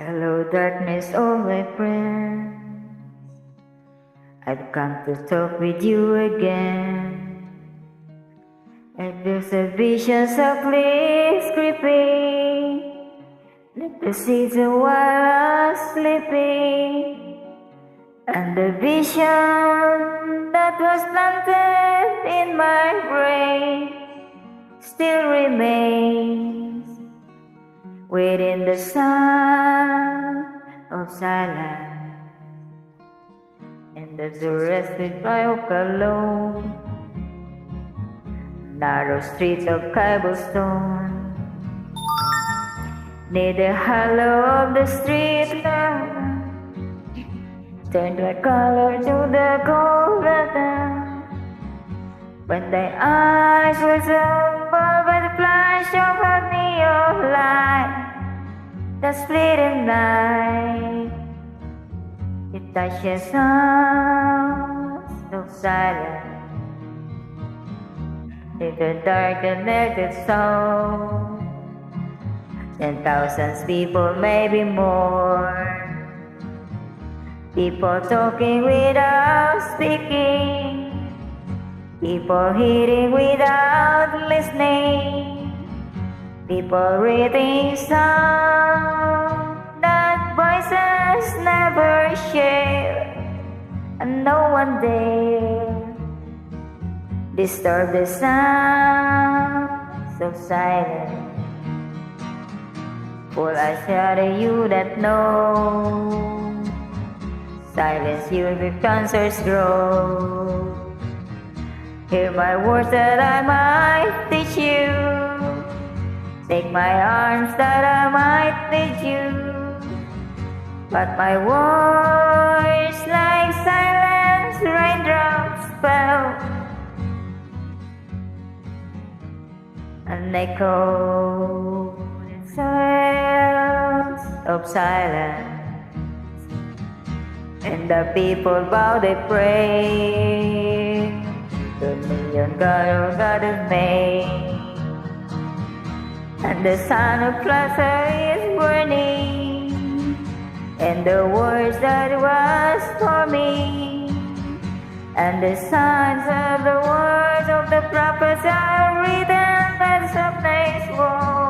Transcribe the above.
Hello, darkness, all my friends. I've come to talk with you again. And there's a vision softly creeping, like the season while I'm sleeping. And the vision that was planted in my brain still remains within the sound of silence. And as the rest if I walk alone, narrow streets of cobblestone, near the hollow of the street lamp, turn the color to the golden. When thy eyes were opened by the flash of a neon light, the splitting night, it touches us so silent. In the dark and naked soul, 10,000 people, maybe more. People talking without speaking, people hearing without listening, people reading songs that voices never share, and no one dare disturb the sound so silent. For I shadow you that know, silence you the cancers grow. Hear my words that I might teach you, take my arms that I might lead you. But my words like silence raindrops fell, and echo in sounds of silence. And the people bow, they pray, the neon God, God of May. And the sun of plaza is burning, and the words that was for me, and the signs of the words of the prophets are written by the soft-faced wall.